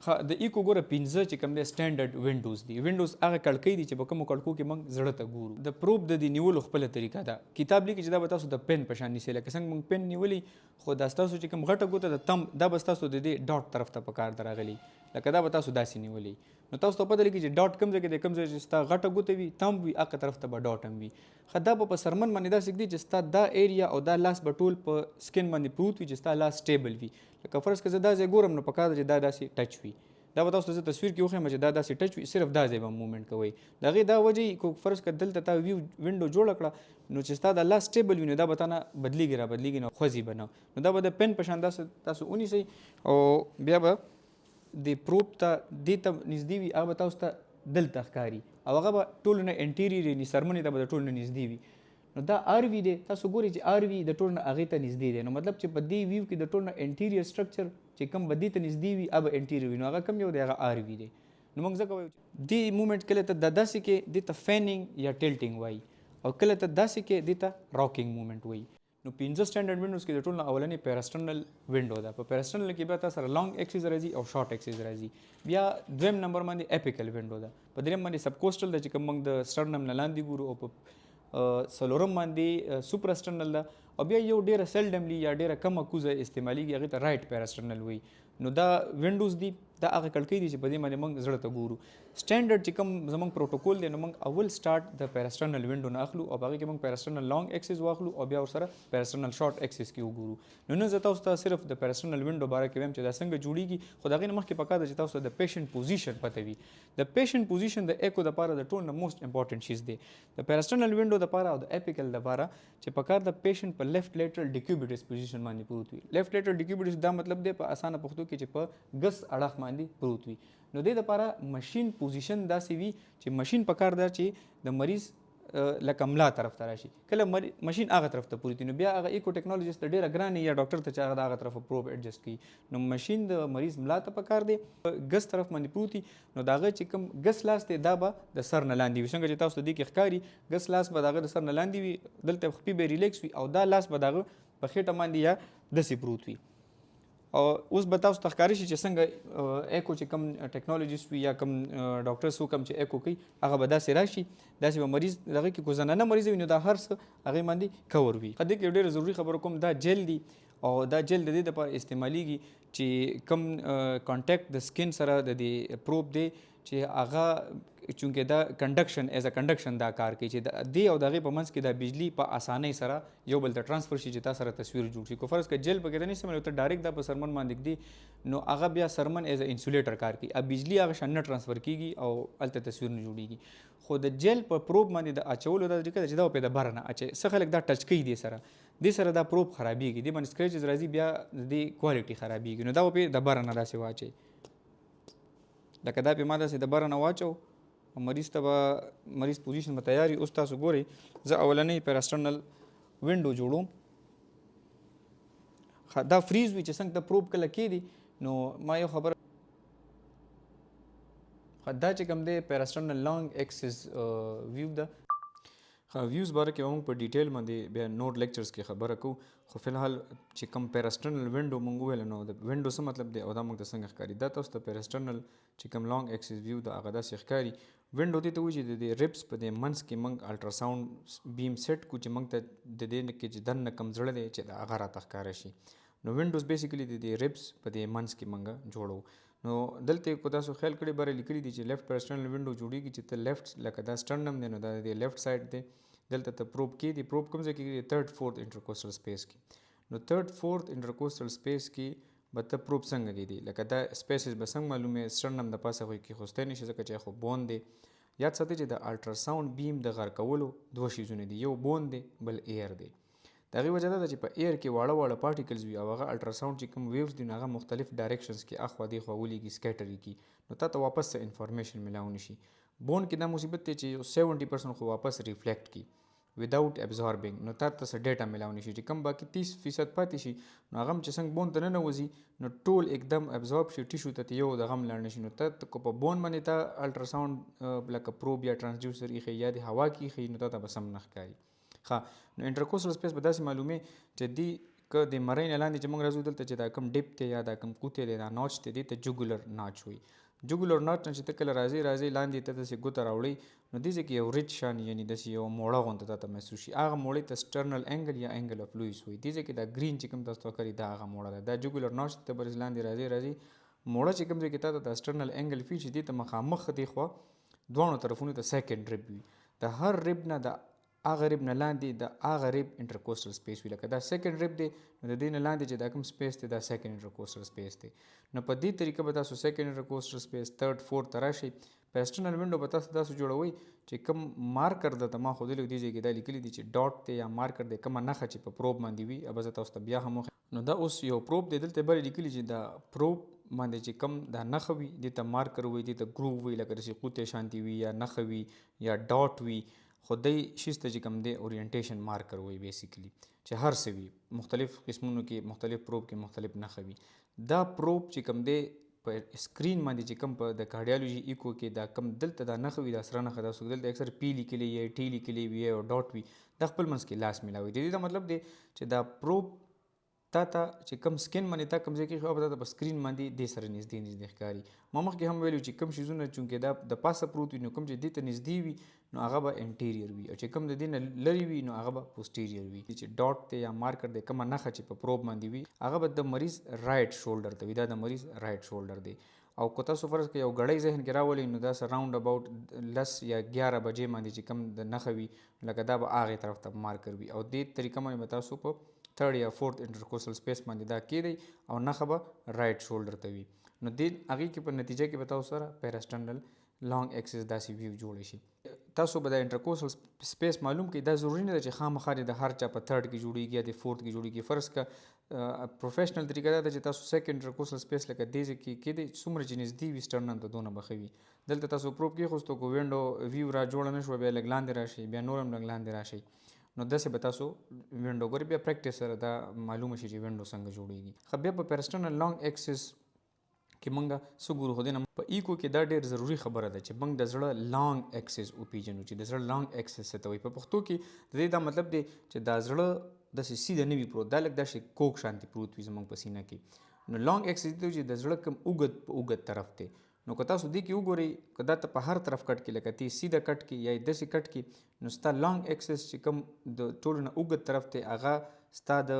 د ایکو ګوره 15 چې کوم دی سټانډرډ وینډوز دي. وینډوز هغه کړکۍ دي چې په کومو کړکو کې موږ زړه ته ګورو. د پروب د دې نیولو خپله طریقه ده. کتاب لیکي چې دا به تاسو د پن په شان نیسئ، لکه څنګه موږ پن نیولي، خو دا ستاسو چې کوم غټه ګوته د تم دا به ستاسو د دې ډاټ طرف ته په کار ته راغلي، لکه دا به تاسو داسې نیولي. نو تاسو ته پته لګي چې ډاټ کوم ځای کې دی، کوم ځای چې ستا غټه ګوته وي تم وي، هغه طرف ته به ډاټ هم وي. دا به په سرمن باندې داسې ږدي چې ستا دا ایریا او دا لاس به ټول په سکن باندې پروت وي، چې ستا لاس سټیبل وي. لکه فرض کړه زه دا ځای ګورم، نو پکار ده چې دا داسې ټچ وي. دا به تاسو ته زه تصویر کې وښیم چې دا داسې ټچ وي، صرف دا ځای به موومنټ کوئ. د هغې دا وجه کو فرض کړه دلته تا وینډو جوړه کړه، نو چې ستا د لاس سټیبل وي، نو دا به تا نه بدلېږي را بدلېږي، نو خوځي به نه. نو دا به د پن په شان تاسو ونیسئ او بیا به د پروب ته دې ته نږدې وي، هغه به تاسو ته دلته ښکاري او هغه به ټولو نه انټیریر یې سرمنې ته به د ټولو نه نږدې وي. نو دا آر وي دی، تاسو ګورئ چې آر وي د ټولو نه هغې ته نږدې دی. نو مطلب چې په دې ویو کې د ټولو نه انټیریر سټرکچر چې کوم به دې ته نږدې وي هغه انټیریر وي، نو هغه کوم یو دی؟ هغه آر وي دی. نو موږ ځکه وایو چې دې مومنټ کله ته د داسې کې دې ته فینینګ یا ټلټینګ وایي، او کله ته داسې کې دې ته راکینګ مومنټ وایي. نو 15 سټانډرډ وینډوز کې د ټولو نه اولنې پیراسټرنل وینډو ده. په پیراسټرنل کې بیا تاسو سره لانګ اکسیز راځي او شارټ اکسیز راځي. بیا دویم نمبر باندې اپیکل وینډو ده. په دریم باندې سب کوسټل ده چې کوم موږ د سټرنم نه لاندې ګورو، او په څلورم باندې سوپراسټرنل ده. او بیا یو ډیره سیلډملی یا ډیره کمه کوزه استعمالیږي، هغې ته رایټ پیراسټرنل وایي. نو دا وینډوز دي، دا هغه کړکۍ دي چې په دې باندې موږ زړه ته ګورو. سټانډرډ چې کوم زموږ پروټوکول دی، نو موږ اول سټارټ د پیراسټرنل وینډو نه اخلو او په هغې کې موږ پیراسټرنل لانګ اکسیز واخلو او بیا ورسره پیراسټرنل شارټ اکسیز کې وګورو. نو نن زه تاسو ته صرف د پیراسټرنل وینډو باره کې وایم چې دا څنګه جوړیږي، خو د هغې نه مخکې پکار ده چې تاسو ته د پیشنټ پوزیشن پته وي. د پیشنټ پوزیشن د ایکو دپاره د ټولو نه موسټ امپورټنټ چیز دی. د پیراسټرنل وینډو دپاره او د اپیکل دپاره چې پکار د پیشنټ په لیفټ لیټرل ډیکیوبیټس پوزیشن باندې پروت وي. لیفټ لیټرل ډیکیوبیټس دا مطلب دی په اسانه پښتو کې چې په ګس اړخ باندې پروت وي. نو دې دپاره ماشین پوزیشن داسې وي چې ماشین پکار ده چې د مریض لکه ملا طرف ته راشي. کله ماشین هغه طرف ته پروت وي، نو بیا هغه ایکو ټیکنالوژیست ته ډېره ګرانه یا ډاکټر ته چې هغه د هغه طرفه پروب ایډجسټ کوي. نو ماشین د مریض ملا ته پکار دی ګس طرف باندې پروت وي. نو د هغه چې کوم ګس لاس دی دا به د سر نه لاندې وي، څنګه چې تاسو ته دې کې ښکاري ګس لاس به د هغه د سر نه لاندې وي، دلته خپې به ریلیکس وي او دا لاس به د هغه په خېټه باندې یا داسې پروت وي. او اوس به تاسو ته ښکاره شي چې څنګه ایکو چې کوم ټیکنالوجیست وي یا کوم ډاکټرس کوم چې ایکو کوي، هغه به داسې راشي، داسې به مریض دغه کې کو زنانه مریض وي، نو دا هر څه هغې باندې کور وي. دې کې ډېره ضروري خبره کوم، دا جیل دی او دا جیل د دې دپاره استعمالیږي چې کوم کانټیکټ د سکن سره د دې پروب دی چې هغه چونکې دا کنډکشن ایز ا کنډکشن دا کار کوي چې د دې او د هغې په منځ کې دا بجلي په اسانۍ سره یو بل ته ټرانسفر شي چې تا سره تصویر جوړ شي. کو فرض کړه جیل پکې ته نه استعمالوي، ته ډایرکټ دا په سرمن باندې ږدي، نو هغه بیا سرمن ایز ا انسولیټر کار کوي، بجلي هغه شان نه ټرانسفر کېږي او هلته تصویر نه جوړېږي. خو د جیل په پروب باندې د اچولو دا طریقه ده چې دا به د بره نه اچوي. څه خلک دا ټچ کوي دې سره دا پروب خرابېږي، دې باندې سکریچز راځي، بیا د دې کوالټي خرابېږي. نو دا به د بره نه داسې واچوي، لکه دا پې ما داسې د بره نه واچو، مریض ته به مریض پوزیشن به تیار وي. اوس تاسو ګورئ زه اولنۍ پیراسټرنل وینډو جوړوم. دا فریز وي چې څنګه ته پروب کله کېدي، نو ما یو خبره دا چې کوم دی پیراسټرنل لانګ اکسیز ویو ده. ویوز باره کې موږ په ډیټیل باندې بیا نور لیکچرز کې خبره کوو، خو فلحال چې کوم پیراسټرنل وینډو موږ وویل، نو د وینډو څه مطلب دی او دا موږ ته څنګه ښکاري. دا تاسو ته پیراسټرنل چې کوم لانګ اکسیز ویو ده هغه داسې ښکاري. وینډو دې ته وایي چې د دې ریبس په دې منځ کې موږ الټراساونډ بیم سیټ کړو چې موږ ته د دې کې چې دننه کوم زړه دی چې د هغه راته ښکاره شي. نو وینډوز بیسیکلي د دې ریبس په دې منځ کې موږ جوړو. نو دلته کو تاسو خیال کړئ بره لیکلي دي چې لیفټ پیراسټرنل وینډو جوړېږي چې ته لیفټ لکه دا سټرنم دی، نو دا د لیفټ سایډ دی. دلته ته پروب کېږي، پروب کوم ځای کې کېږي؟ تھرډ فورث انټرکوسټل سپیس کې. نو تھرډ فورث انټرکوسټل سپیس کې به ته پروب څنګه کېږي؟ لکه دا سپیسز به څنګه معلومې؟ سټرنم د پاسه خو یې کېښوستی نه شي ځکه چې خو بون دی. یاد ساتئ چې د الټراساونډ بیم د غر کولو دوه شیزونه دي، یو بون دی بل ایر دی. د هغې وجه دا ده چې په ایر کې واړه واړه پارټیکلز وي او هغه الټراساونډ چې کوم ویوز دي نو هغه مختلف ډایرکشنز کې اخوا دېخوا ولیږي، سکیټر یې کړي، نو تا ته واپس څه انفارمیشن میلاو نه شي. بون کې دا مصیبت دی چې 70% خو واپس ریفلیکټ کړي وداوټ ابزاربینګ، نو تا ته څه ډیټا میلاو نه شي. چې کوم باقي 30% پاتې شي نو هغه هم چې څنګه بون ته ننوځي نو ټول एकदम ابزارب شي، ټیشو ته یو دغه هم لاړ نه شي. نو ته که په بون باندې ته الټراساونډ لکه پروب یا ټرانسډیوسر ایښی یا د هوا کې ایښی نو تا ته به سم نه ښکاري. ښه، نو انټرکوسټل سپیس به داسې معلومې چې دې که د مرۍ نه لاندې چې موږ راځو دلته چې دا کوم ډیپ دی یا دا کوم کوتی دی دا ناچ دی دې ته جوګولر ناچ وایي. جوګولر ناچ نه چې ته کله راځې لاندې ته داسې ګوته راوړئ نو دې ځای کې یو ریچ شان یعنې داسې یو موړه غونته تاته محسوس شي. هغه موړې ته سټرنل انګل یا انګل اف لویس وایي. دې ځای کې دا ګرین چې کوم تاسو ته ښکاري دا هغه موړه ده. دا جوګولر ناچ ته بل لاندې راځي موړه چې کوم ځای کې تاته دا سټرنل انګل فیل شي دې ته مخامخ دې خوا دواړو طرفونو ته سیکنډ ریب وي. د هر ریب نه د هغه ریب نه لاندې د هغه ریب انټرکوسټل سپیس وي. لکه دا سیکنډ ریب دی نو د دې نه لاندې چې دا کوم سپیس دی دا سیکنډ انټرکوسټل سپیس دی. نو په دې طریقه به تاسو سیکنډ انټرکوسټل سپیس تھرډ فورث ته راشئ. په ایکسټرنل وینډو به تاسو داسې جوړوئ چې کوم مارکر درته ما ښودلی دې ځای کې دا لیکلي دي چې ډاټ دی یا مارکر دی کومه نښه چې په پروب باندې وي به زه تاسو ته بیا هم نو دا اوس یو پروب دی دلته بل لیکلي چې دا پروب باندې چې کم دا نښه وي دې ته مارکر وایي دې ته ګروو وایي لکه داسې قوطې شانتي وي یا نښه وي یا ډاټ وي خو دی شیز ته چې کوم دی اورینټیشن مارکر وایي بیسیکلی چې هر څه وي مختلف قسمونو کې مختلف پروب کې مختلف نښه وي. دا پروب چې کوم دی په سکرین باندې چې کوم په د کارډیالوژي ایکو کې دا کم دلته دا نښه وي دا سره نښه دا څوک دلته اکثر پی لیکلی یا ټي لیکلی وي یا ډاټ وي دا خپل منځ کې لاس میلاوي. د دې دا مطلب دی چې دا پروب تا ته چې کوم سکین باندې تا کوم ځای کې خو به تا په سکرین باندې دې سره نږدې ښکاري. ما مخکې هم ویلو چې کوم شیزونه چونکې دا د پاسه پروت وي نو کوم چې دې ته نږدې وي نو هغه به انټیریر وي او چې کوم د دې نه لرې وي نو هغه به پوسټیریر وي. چې ډاټ دی یا مارکر دی کومه نښه چې په پروب باندې وي هغه به د مریض رایټ شولډر ته وي. دا د مریض رایټ شولډر دی. او که تاسو فرض کړئ یو ګړی ذهن کې راولئ نو دا راوند اباوټ 10 یا 11 بجې باندې چې کوم د نښه وي لکه دا به هغې طرف ته مارکر وي او دې طریقه باندې به تاسو په تھرډ یا فورث انټرکوسټل سپیس باندې دا کېدی او نښه به رایټ شولډر ته وي. نو دې هغې کې په نتیجه کې به تاسو سره پیراسټرنل لانګ ایکسس داسې ویو جوړ شي. تاسو به د انټرکوسټل سپیس معلوم کړئ. دا ضروري نه ده چې خامخا د هر چا په تھرډ کې جوړیږي یا د فورث کې جوړیږي. فرض که پروفیشنل طریقه دا ده چې تاسو سیکنډ انټرکوسټل سپیس لکه دې ځای کې کېدی څومره چې نږدې وي سټرنم ته دونه به ښه وي. دلته تاسو پروب کېښوستو که وینډو ویو را جوړه نه شوه بیا لږ لاندې راشئ بیا نور هم لږ لاندې راشئ نو داسې به تاسو وینډو ګورئ بیا پریکټس سره دا معلومه شي چې وینډو څنګه جوړیږي. ښه بیا په پیراسټرنل لانګ ایکسس کې موږ څه ګورو خو دې نه په ایکو کې دا ډېر ضروري خبره ده چې موږ د زړه لانګ ایکسس وپېژنو چې د زړه لانګ ایکسس څه ته وایي. په پښتو کې د دې دا مطلب دی چې دا زړه داسې سیده نه وي پروت دا لږ داسې کوږ شانتي پروت وي زموږ په سینه کې. نو لانګ ایکسس دی چې د زړه کوم اوږد په اوږد طرف دی. نو که تاسو دې کې وګورئ که دا ته په هر طرف کټ کې لکه تی سیده کټ کې یا داسې کټ کې نو ستا لانګ ایکسس چې کوم د ټولو نه اوږد طرف دی هغه ستا د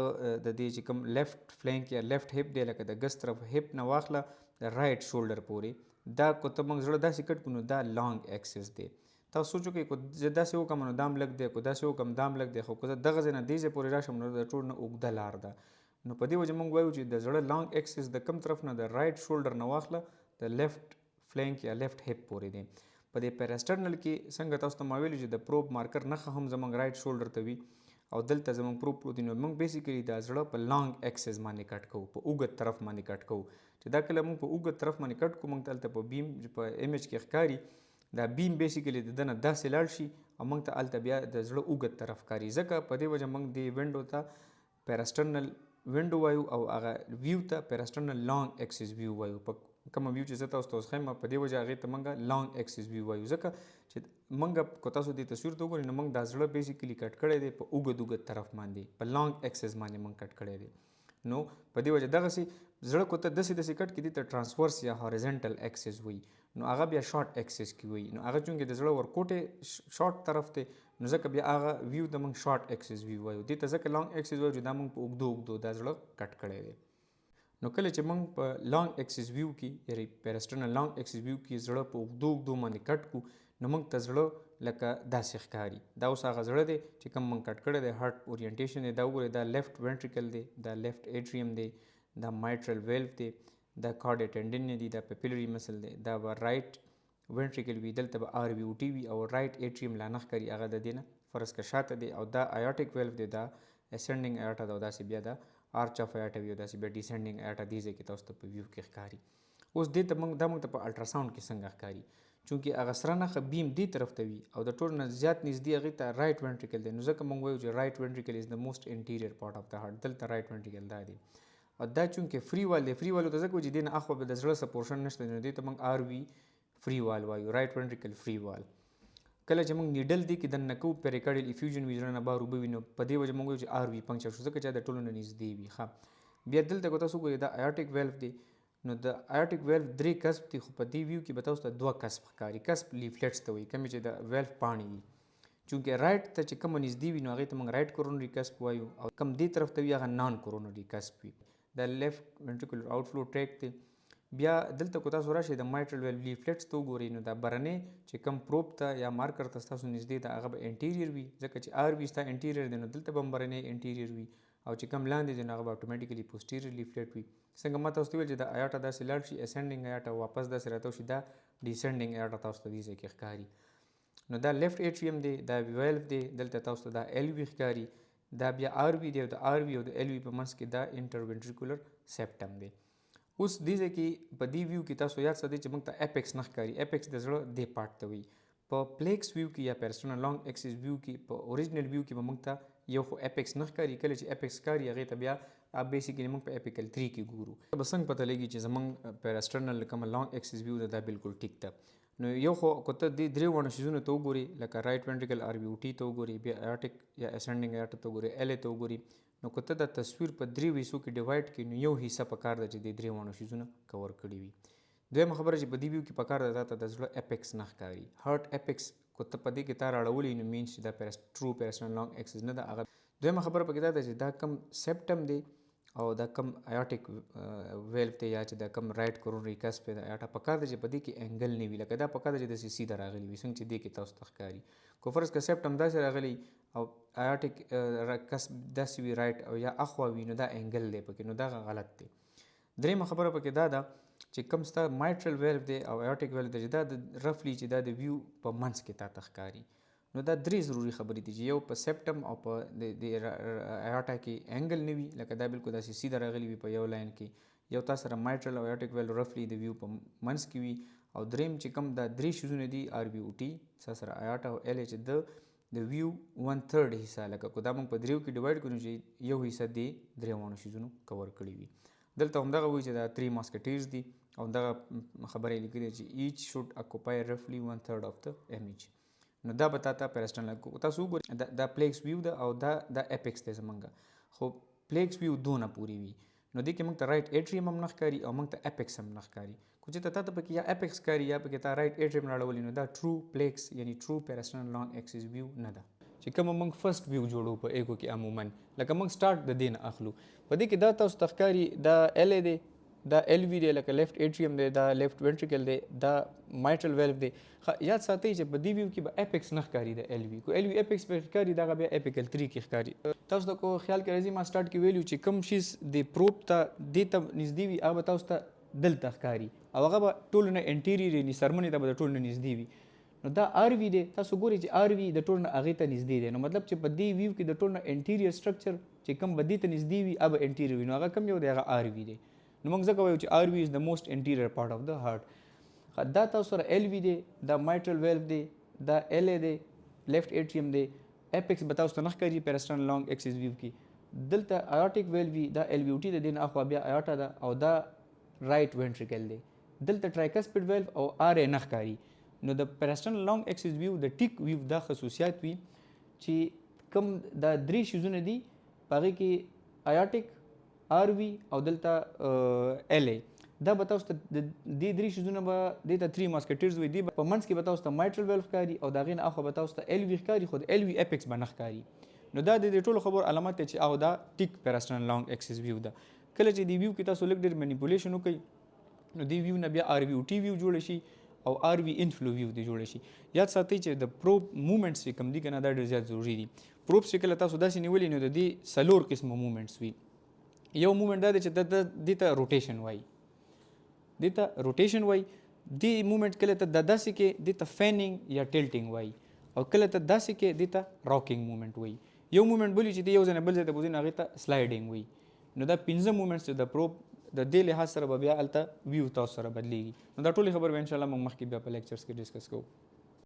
دې چې کوم لیفټ فلینک یا لیفټ هپ دی لکه د ګس طرف هپ نه واخله د رایټ شولډر پورې دا که ته موږ زړه داسې کټ کړو نو دا لانګ ایکسس دی. تاسو سوچ وکړئ که زه داسې وکړم نو دا هم لږ دی که داسې وکړم دا هم لږ دی خو که زه دغه ځای نه دې ځای پورې راشم نو د ټولو نه اوږده لار ده. نو په دې وجه موږ وایو چې د زړه لانګ ایکسس د کوم طرف نه د رایټ شولډر نه واخله د لیفټ فلینک یا لیفټ هپ پورې دی. په دې پیراسټرنل کې څنګه تاسو ته ما ویلي چې د پروب مارکر نښه هم زموږ رایټ شولډر ته وي او دلته زموږ پروب پروت دی نو موږ بیسیکلي دا زړه په لانګ ایکسس باندې کټ کوو په اوږد طرف باندې کټ کوو. چې دا کله موږ په اوږد طرف باندې کټ کوو موږ ته هلته په بیم په ایمیج کې ښکاري دا بیم بیسیکلي د ده نه داسې لاړ شي او موږ ته هلته بیا د زړه اوږد طرف ښکاري. ځکه په دې وجه موږ دې وینډو ته پیراسټرنل وینډو وایو او هغه ویو ته پیراسټرنل لانګ ایکسس ویو وایو. په کومه ویو چې زه تاسو ته اوس ښیم په دې وجه هغې ته موږ لانګ ایکسس ویو وایو ځکه چې موږ که تاسو دې تصویر ته وګورئ نو موږ دا زړه بیسیکلي کټ کړی دی په اوږد طرف باندې په لانګ ایکسس باندې موږ کټ کړی دی. نو په دې وجه دغسې زړه کو ته داسې کټ کې دې ته ټرانسورس یا هاریزنټل ایکسس وایي نو هغه بیا شارټ ایکسس کې وایي. نو هغه چونکې د زړه ورکوټې شارټ طرف دی نو ځکه بیا هغه ویو ته موږ شارټ ایکسس ویو وایو. دې ته ځکه لانګ ایکسس وایو چې دا موږ په اوږدو دا زړه کټ کړی دی. نو کله چې موږ په لانګ ایکسس ویو کې یعنې پیراسټرنل لانګ ایکسس ویو کې زړه په اوږدو باندې کټ کړو نو موږ ته زړه لکه داسې ښکاري. دا اوس هغه زړه دی چې کوم موږ کټ کړی دی هارټ اورینټیشن دی دا وګورئ دا لیفټ وینټریکل دی دا لیفټ ایټریم دی دا مایټرل ویلف دی دا کارډیا ټینډن دی دا پیپلري مسل دی دا به رایټ وینټریکل وي دلته به آر وي او ټي وي او رایټ ایټریم لا نه ښکاري هغه د دې نه فرض که شاته دی او دا ایاټیک ویلف دی دا اسینډنګ ایاټا ده او داسې بیا دا آرچ اف ایاټا وي او داسې بیا ډیسینډنګ ایاټا دې ځای کې تاسو ته په ویو کې ښکاري. اوس دې ته موږ دا موږ ته په الټراساونډ کې څنګه ښکاري چونکې هغه سره نښه بیم دې طرف ته وي او د ټولو نه زیات نږدې هغې ته رایټ وینټریکل دی نو ځکه موږ وایو چې رایټ وینټریکل از د موسټ انټیریئر پارټ اف د هارټ دلته رایټ وینټریکل دا دی او دا چونکې فری وال دی. فری وال ته ځکه چې دې نه اخوا به د زړه څه پورشن نشته نو دې ته موږ آر وي فری وال وایو رایټ وینټریکل فری وال. کله چې موږ نیډل دی کې دننه کوو پیریکارډیل افیوژن وي زړه نه بهر اوبه وي نو په دې وجه موږ وایو چې آر وي پنکچر شو ځکه چې دا د ټولو نه نږدې وي. ښه بیا دلته که تاسو ګورئ دا ایارټیک ویلف دی نو د ایارټیک ویلف 3 کسب دي خو په دې ویو کې به تاسو ته 2 کسب ښکاري. کسب لیفلیټس ته وایي کومې چې د ویلف پاڼې دي چونکې رایټ ته چې کومه نږدې وي نو هغې ته موږ رایټ کورونري کسب وایو او کوم دې طرف ته وي هغه نان کورونري کسب وي. دا لیفټ وینټریکولر آوټفلو ټریک دی. بیا دلته کو تاسو راشئ د مایټرل ویلف لیفلیټس ته وګورئ نو دا برنې چې کم پروب ته یا مارکر ته ستاسو نږدې ده هغه به انټیریر وي ځکه چې آر وي ستا انټیریر دی نو دلته به هم برنې انټیریر وي او چې کم لاندې دی نو هغه به اټومیټیکلی پوسټیریر لیفلیټ وي. څنګه ما تاسو ته ویل چې د ایاټا داسې لاړ شي اسینډینګ ایاټا واپس داسې راته وشي دا ډیسینډینګ ایاټا تاسو ته دې ځای کې ښکاري. نو دا لیفټ ایټریم دی دا ویلف دی دلته تاسو ته دا ایل وي ښکاري دا بیا آر وي دی او د آر وي او د ایل وي په منځ کې دا انټر وینټریکولر سیپټم دی. اوس دې ځای کې په دې ویو کې تاسو یاد ساتئ چې موږ ته اپیکس نه ښکاري. اپیکس د زړه دې پارټ ته وایي. په پلیکس ویو کې یا پیرسټرنل لانګ ایکسس ویو کې په اوریجنل ویو کې به موږ ته یو خو اپیکس نه ښکاري. کله چې اپیکس ښکاري هغې ته بیا بیسیکلی موږ په اپیکل 3 کې ګورو. به څنګه پته لګي چې زموږ پیرسټرنل کومه لانګ ایکسس ویو ده دا بالکل ټیک ده. نو یو خو که ته دې درې واړو شیزونو ته وګورې لکه رایټ وینټریکل آر وي او ټي ته وګورې بیا ایاټیک یا اسینډینګ ایاټا ته وګورې ایل ته وګورې نو که ته دا تصویر په 3 حصو کې ډیوایډ کړي نو یو حصه پکار ده چې د 3 واړو شیزونه کور کړي وي. دویمه خبره چې په دې ویو کې پکار ده تا ته د زړه اپیکس نه ښکاري. هارټ اپیکس که ته په دې کې تار اړولی نو مینس چې دا ټرو پیرسټرنل لانګ ایکسس نه ده هغه. دویمه خبره پکې دا ده چې دا کم سیپټم دی او دا کم ایاټیک ویلف دی یا چې دا کم رایټ کورونري کسب دی د ایاټا پکار دی چې په دې کې انګل نه وي لکه دا پکار دی چې داسې سیده راغلی وي څنګه چې دې کې تاسو ته ښکاري. که فرض که سیپټم داسې راغلی او ایاټیک کسب داسې وي رایټ او یا اخوا وي نو دا انګل دی پکې نو دا غلط دی. درېیمه خبره پکې دا ده چې کوم ستا مایټرل ویلف دی او ایاټیک ویلف دی چې دا د رفلی چې دا د ویو په منځ کې تا ته ښکاري. نو دا 3 ضروري خبرې دي چې یو په سیپټم او په د ایاټا کې انګل نه وي لکه دا بالکل داسې سیده راغلی وي په یو لاین کې یو تا سره مایټرل او ایاټیک ویلف رفلی د ویو په منځ کې وي او دریم چې کوم دا 3 شیزونه دي آر وي او ټي سره ایاټا او ایل چې د ویو 1/3 حصہ لکه کو دا موږ په دریو کې ډیوایډ کړو چې یو حصہ دی درې وانو شیزونو کور کړی وي. دلته همدغه وایي چې دا 3 ماسکټیرز دي او دغه خبرې لیکلي چې ایچ شوډ اکوپای رفلی 1/3 of the image. نو دا به تا پیرسټرنل تاسو وګورئ دا پلیکس ویو ده او دا اپیکس دی زمونږ خو پلیکس ویو دونه پورې وي نو دې کې موږ ته رایټ ایټریم هم نه ښکاري او موږ ته اپیکس هم نه ښکاري. خو چې تا ته پکې یا اپیکس ښکاري یا پکې تا رایټ ایټریم راړولي نو دا ټرو پلیکس یعنی ټرو پیرسټرنل لانګ ایکسس ویو نه ده. چې کوم موږ فرست ویو جوړو په ایګو کې عموما لکه موږ سٹارټ د دین اخلو په دې کې دا تاسو ته ښکاري دا ایل دی دا ایل وی دی لکه لیفټ ایټریم دی دا لیفټ وینټریکل دی دا مایټرل ویلف دی. یاد ساتئ چې په دې ویو کې به اپیکس نه ښکاري د ایل وی کو ایل وی اپیکس به ښکاري دغه بیا اپیکل 3 کې ښکاري. تاسو ته کو خیال کې راځي ما سٹارټ کې ویلو چې کوم شیز د پروب ته دې ته نږدې وي هغه تاسو ته دلته ښکاري او هغه به ټولو نه انټیریر یعنې سرمنې ته به د ټولو نه نږدې وي. نو دا آر وی دی تاسو ګورئ چې آر وی د ټولو نه هغې ته نږدې دی نو مطلب چې په دې ویو کې د ټولو نه انټیریر سټرکچر چې کوم به دې ته نږدې وي هغه به انټیریر وي نو هغه کوم یو دی هغه آر وی دی. نو موږ ځکه وایو چې آر وی از د موسټ انټیریر پارټ اف د هارټ. دا تاسو سره ایل وی دی دا مایټرل ویلف دی دا ایل ای دی لیفټ ایټریم دی اپیکس به تاسو ته نه ښکاري پیرسټرنل لانګ ایکسس ویو کې. دلته ایاټیک ویلف وي دا ایل وی او ټي د دې نه اخوا بیا ایاټا ده او دا رایټ وینټریکل دی. دلته ټرایکسپیډ ویلف او آر ای نه ښکاري. نو د پیرسټرنل لانګ ایکسس ویو د ټیک ویو دا خصوصیات وي چې کوم دا 3 شیزونه دي په هغې کې ایاټیک آر وی او دلته ایل ای دا به تاسو ته د دې 3 شیزونه به دې ته 3 ماسکټیرز وي دي په منځ کې به تاسو ته مایټرل ویلف ښکاري او د هغې نه اخوا به تاسو ته ایل وي ښکاري خو د ایل وي اپیکس به نه ښکاري. نو دا د دې ټولو خبرو علامت دی چې او دا ټیک پیرسټرنل لانګ ایکسس ویو ده. کله چې دې ویو کې تاسو لږ ډېر منیپولیشن وکړئ نو دې ویو نه بیا آر وی او ټي ویو جوړ شي او آر وی انفلو ویو دی جوړ شي. یاد ساتئ چې د پروب موومنټس چې کوم دي که نه دا ډېر زیات ضروري دي. پروبس چې کله تاسو داسې نیولي نو د دې 4 قسمه موومنټس وي. یو موومنټ دا دی چې دې ته روټیشن وایي دې ته روټیشن وایي. دې موومنټ کله ته داسې کې دې ته فینینګ یا ټیلټینګ وایي او کله ته داسې کې دې ته راکینګ موومنټ وایي. یو موومنټ بولي چې د یو ځای نه بل ځای ته بوځي نو هغې ته سلایډینګ وایي. نو دا 5 موومنټس چې د پروب د دې لحاظ سره به بیا هلته ویو تاسو سره بدلیږي. نو دا ټولې خبرې به انشاءالله موږ مخکې بیا په لیکچرز کې ډسکس کوو.